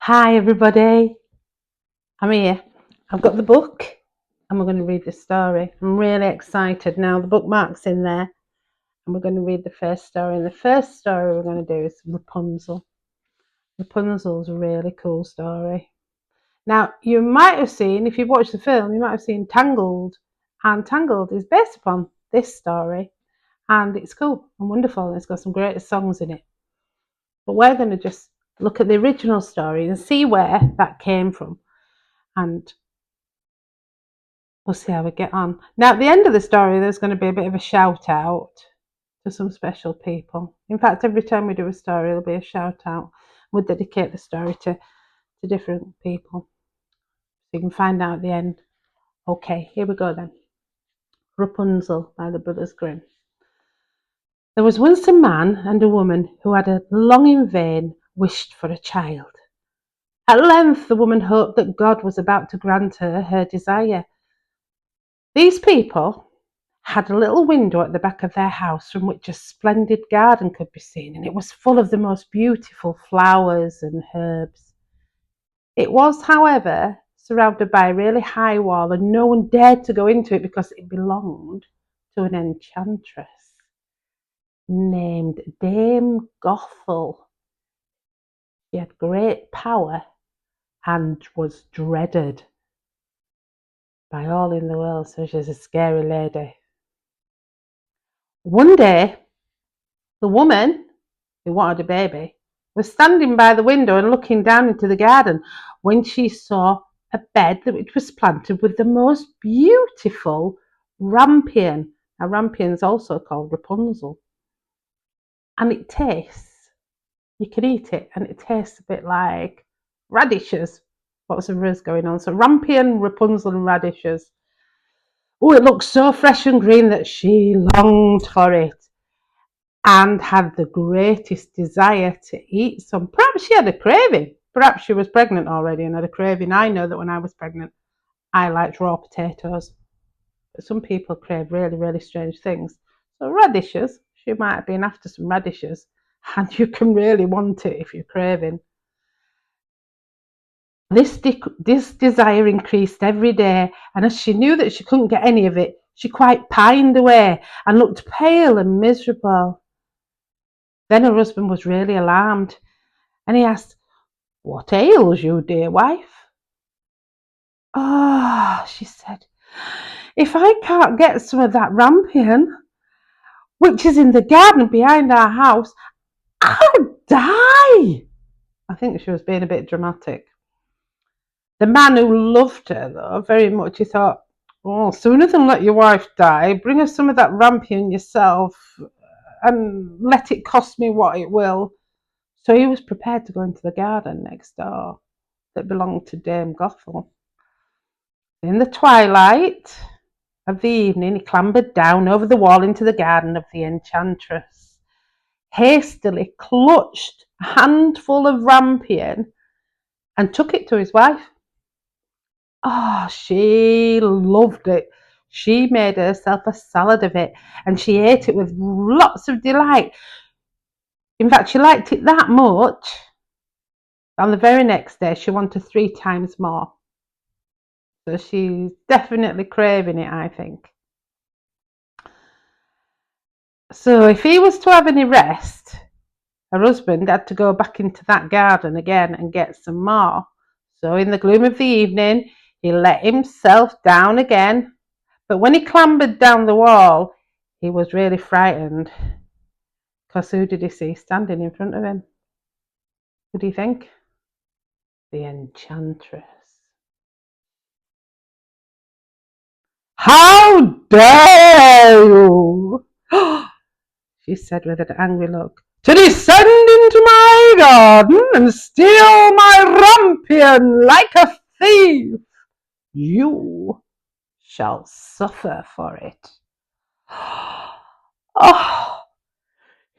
Hi everybody, I'm here. I've got the book and we're going to read the story. I'm really excited now. The bookmark's in there and we're going to read the first story. And the first story we're going to do is Rapunzel. Rapunzel's a really cool story. Now, you might have seen, if you've watched the film, you might have seen Tangled. And Tangled is based upon this story. And it's cool and wonderful. And it's got some great songs in it. But we're going to just look at the original story and see where that came from. And we'll see how we get on. Now, at the end of the story, there's going to be a bit of a shout out to some special people. In fact, every time we do a story, there'll be a shout out. We'll dedicate the story to different people. So you can find out at the end. Okay, here we go then. Rapunzel by the Brothers Grimm. There was once a man and a woman who had long in vain wished for a child. At length, the woman hoped that God was about to grant her desire. These people had a little window at the back of their house from which a splendid garden could be seen, and it was full of the most beautiful flowers and herbs. It was, however, surrounded by a really high wall, and no one dared to go into it because it belonged to an enchantress named Dame Gothel. She had great power and was dreaded by all in the world, so she's a scary lady. One day, the woman who wanted a baby was standing by the window and looking down into the garden when she saw a bed that was planted with the most beautiful rampion. Now, rampion is also called Rapunzel. And it tastes, you can eat it, and it tastes a bit like radishes. Lots of rose going on. So rampion, Rapunzel, and radishes. Oh, it looked so fresh and green that she longed for it and had the greatest desire to eat some. Perhaps she had a craving. Perhaps she was pregnant already and had a craving. I know that when I was pregnant, I liked raw potatoes. But some people crave really, really strange things. So radishes, she might have been after some radishes. And you can really want it if you're craving. This desire increased every day, and as she knew that she couldn't get any of it, she quite pined away and looked pale and miserable. Then her husband was really alarmed, and he asked, "What ails you, dear wife?" "Ah," she said, "if I can't get some of that rampion, which is in the garden behind our house, I'll die." I think she was being a bit dramatic. The man who loved her, though, very much, he thought, "Oh, sooner than let your wife die, bring her some of that rampion yourself and let it cost me what it will." So he was prepared to go into the garden next door that belonged to Dame Gothel. In the twilight of the evening, he clambered down over the wall into the garden of the enchantress, hastily clutched a handful of rampion and took it to his wife. Oh, she loved it. She made herself a salad of it and she ate it with lots of delight. In fact, she liked it that much. On the very next day, she wanted 3 times more. So she's definitely craving it, I think. So if he was to have any rest, her husband had to go back into that garden again and get some more. So in the gloom of the evening, he let himself down again. But when he clambered down the wall, he was really frightened. Because who did he see standing in front of him? Who do you think? The enchantress. "How dare you," she said with an angry look, "to descend into my garden and steal my rampion like a thief? You shall suffer for it." Oh,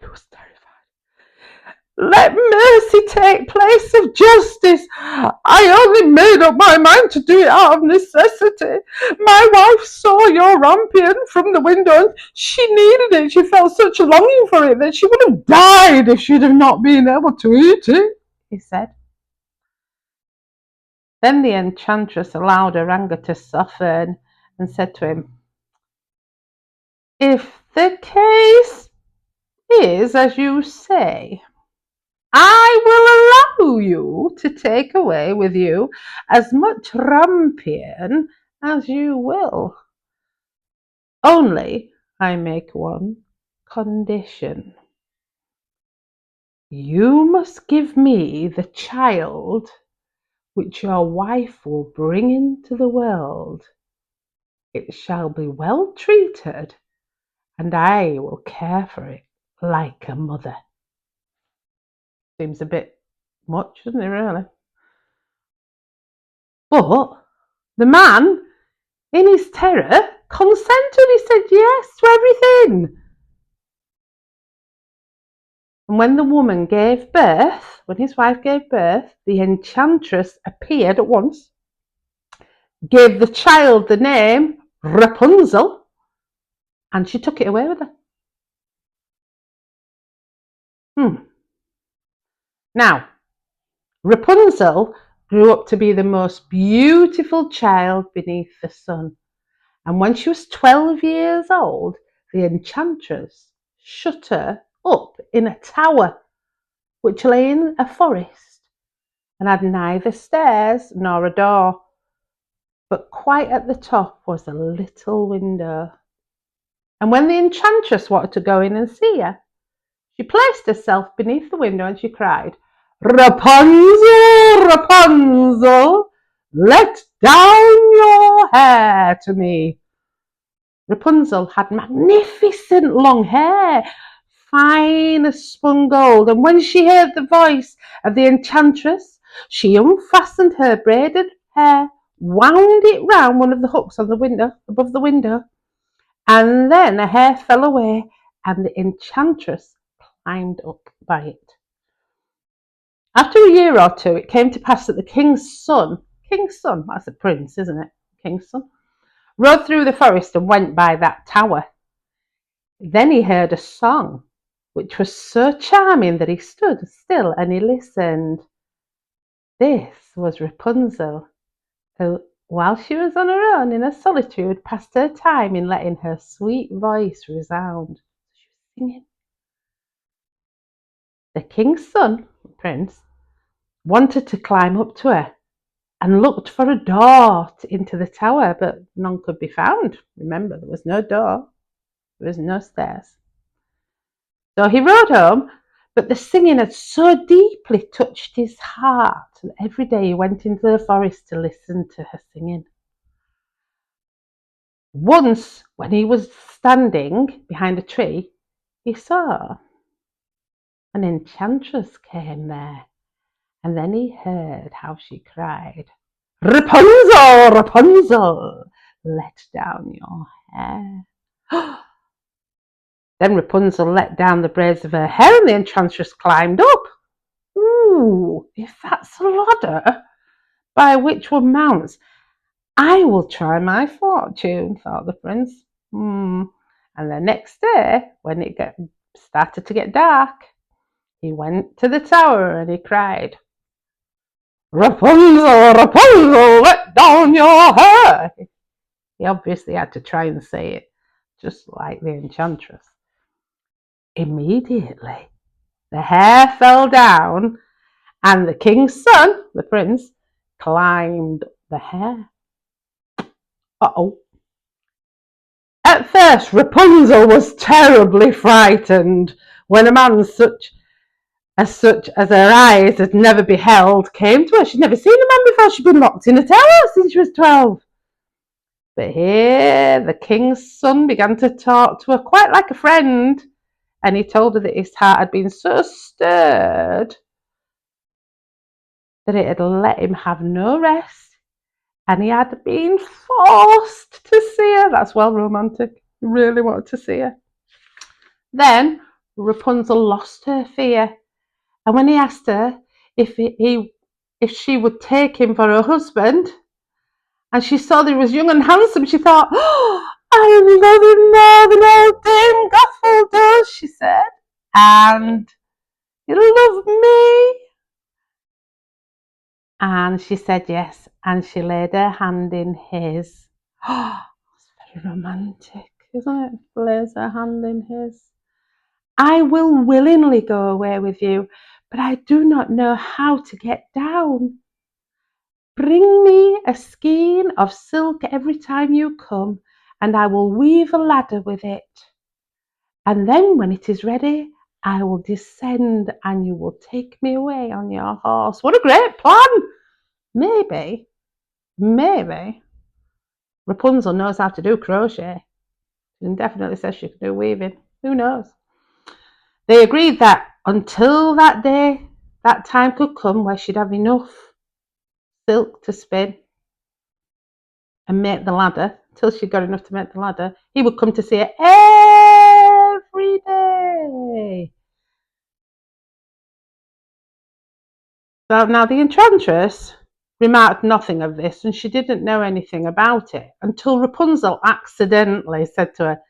he was terrified. "Let mercy take place of justice. I only made up my mind to do it out of necessity. My wife saw your rampion from the window and she needed it. She felt such a longing for it that she would have died if she'd have not been able to eat it," he said. Then the enchantress allowed her anger to soften and said to him, "If the case is as you say, I will allow you to take away with you as much rampion as you will. Only I make one condition. You must give me the child which your wife will bring into the world. It shall be well treated, and I will care for it like a mother." Seems a bit much, doesn't it, really? But the man, in his terror, consented. He said yes to everything. And when the woman gave birth, when his wife gave birth, the enchantress appeared at once, gave the child the name Rapunzel, and she took it away with her. Now, Rapunzel grew up to be the most beautiful child beneath the sun. And when she was 12 years old, the enchantress shut her up in a tower which lay in a forest and had neither stairs nor a door, but quite at the top was a little window. And when the enchantress wanted to go in and see her, she placed herself beneath the window and she cried, "Rapunzel, Rapunzel, let down your hair to me." Rapunzel had magnificent long hair, fine as spun gold, and when she heard the voice of the enchantress, she unfastened her braided hair, wound it round one of the hooks on the window, above the window, and then her hair fell away, and the enchantress climbed up by it. After a year or two, it came to pass that the king's son, that's a prince, isn't it? King's son, rode through the forest and went by that tower. Then he heard a song, which was so charming that he stood still and he listened. This was Rapunzel, who, while she was on her own in her solitude, passed her time in letting her sweet voice resound. She was singing. The king's son, the prince, wanted to climb up to her and looked for a door into the tower, but none could be found. Remember, there was no door, there was no stairs. So he rode home, but the singing had so deeply touched his heart that every day he went into the forest to listen to her singing. Once, when he was standing behind a tree, he saw an enchantress came there, and then he heard how she cried, "Rapunzel, Rapunzel, let down your hair." Then Rapunzel let down the braids of her hair, and the enchantress climbed up. "Ooh, if that's a ladder by which one mounts, I will try my fortune," thought the prince. And the next day, when it started to get dark, he went to the tower and he cried, "Rapunzel, Rapunzel, let down your hair." He obviously had to try and say it just like the enchantress. Immediately, the hair fell down, and the king's son, the prince, climbed the hair. Uh-oh. At first, Rapunzel was terribly frightened when a man such as her eyes had never beheld came to her. She'd never seen a man before. She'd been locked in a tower since she was 12. But here the king's son began to talk to her quite like a friend, and he told her that his heart had been so stirred that it had let him have no rest, and he had been forced to see her. That's well romantic. He really wanted to see her. Then Rapunzel lost her fear, and when he asked her if she would take him for her husband, and she saw that he was young and handsome, she thought, "Oh, I love him more than old Dame Gothel does," she said, "and he'll love me." And she said yes, and she laid her hand in his. Oh, it's very romantic, isn't it? Lays her hand in his. I will willingly go away with you, but I do not know how to get down. Bring me a skein of silk every time you come, and I will weave a ladder with it. And then when it is ready, I will descend and you will take me away on your horse. What a great plan! Maybe Rapunzel knows how to do crochet. She definitely says she can do weaving. Who knows? They agreed that until that day, that time could come where she'd have enough silk to spin and make the ladder, till she got enough to make the ladder, he would come to see her every day. So now the enchantress remarked nothing of this, and she didn't know anything about it until Rapunzel accidentally said to her,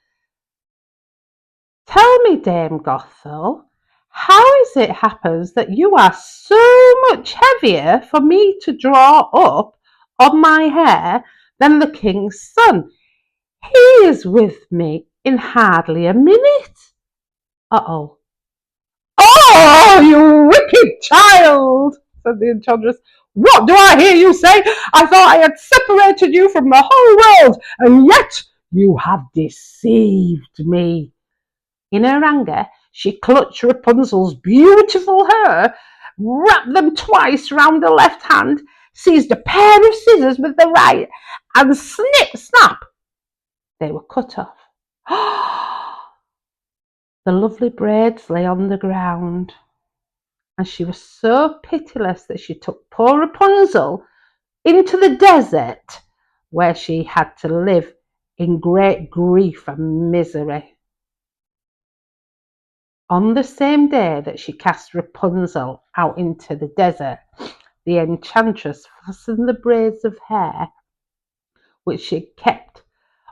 "Tell me, Dame Gothel, how is it happens that you are so much heavier for me to draw up on my hair than the king's son? He is with me in hardly a minute." Uh-oh. "Oh, you wicked child," said the enchantress. "What do I hear you say? I thought I had separated you from the whole world, and yet you have deceived me." In her anger, she clutched Rapunzel's beautiful hair, wrapped them twice round her left hand, seized a pair of scissors with the right, and snip, snap, they were cut off. The lovely braids lay on the ground, and she was so pitiless that she took poor Rapunzel into the desert, where she had to live in great grief and misery. On the same day that she cast Rapunzel out into the desert, the enchantress fastened the braids of hair which she kept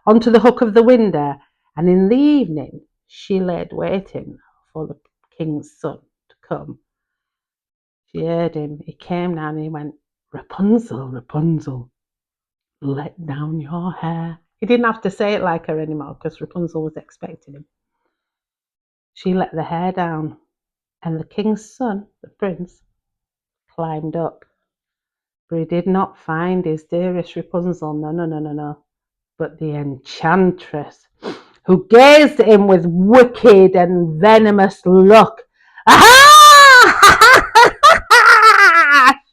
onto the hook of the window, and in the evening she laid waiting for the king's son to come. She heard him. He came now and he went, "Rapunzel, Rapunzel, let down your hair." He didn't have to say it like her anymore because Rapunzel was expecting him. She let the hair down, and the king's son, the prince, climbed up. But he did not find his dearest Rapunzel, no, but the enchantress, who gazed at him with wicked and venomous look. "Aha!"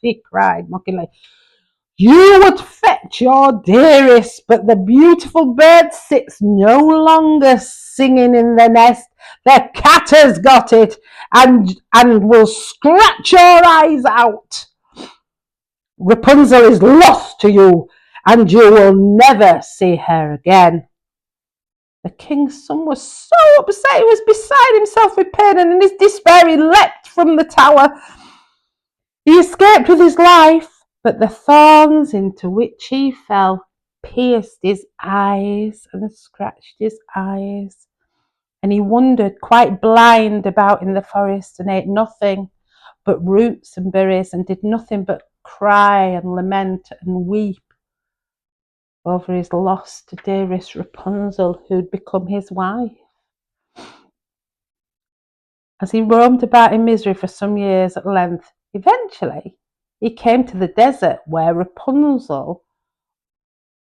she cried mockingly. "You would fetch your dearest, but the beautiful bird sits no longer singing in the nest. The cat has got it and will scratch your eyes out. Rapunzel is lost to you, and you will never see her again." The king's son was so upset he was beside himself with pain, and in his despair he leapt from the tower. He escaped with his life, but the thorns into which he fell pierced his eyes and scratched his eyes, and he wandered quite blind about in the forest and ate nothing but roots and berries, and did nothing but cry and lament and weep over his lost dearest Rapunzel, who'd become his wife. As he roamed about in misery for some years at length, eventually he came to the desert where Rapunzel,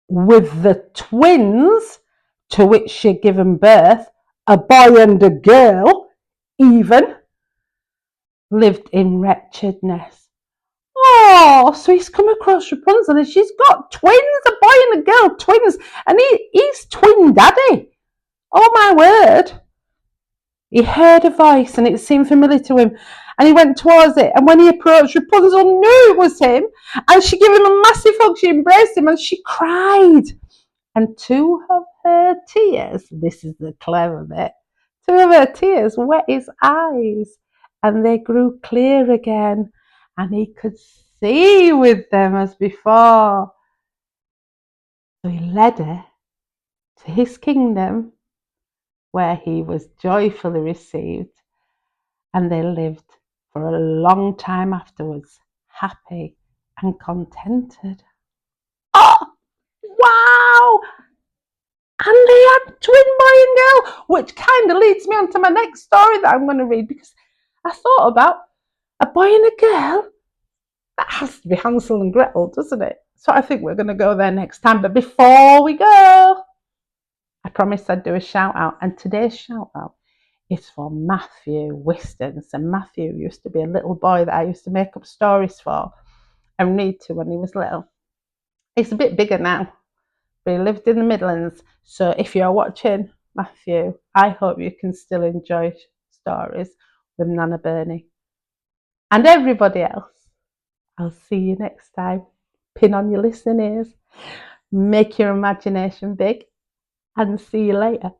with the twins to which she had given birth, a boy and a girl even, lived in wretchedness. Oh, so he's come across Rapunzel and she's got twins, a boy and a girl, twins, and he's twin daddy. Oh my word. He heard a voice and it seemed familiar to him, and he went towards it, and when he approached, Rapunzel knew it was him, and she gave him a massive hug, she embraced him and she cried. And two of her tears, this is the clever bit, two of her tears wet his eyes, and they grew clear again, and he could see with them as before. So he led her to his kingdom, where he was joyfully received, and they lived for a long time afterwards, happy and contented. Oh, wow! And they had twin boy and girl, which kind of leads me on to my next story that I'm going to read, because I thought about a boy and a girl. That has to be Hansel and Gretel, doesn't it? So I think we're going to go there next time. But before we go, I promised I'd do a shout out. And today's shout out is for Matthew Whiston. So Matthew used to be a little boy that I used to make up stories for and read to when he was little. He's a bit bigger now, but he lived in the Midlands. So if you're watching, Matthew, I hope you can still enjoy stories with Nana Bernie. And everybody else, I'll see you next time. Pin on your listening ears, make your imagination big, and see you later.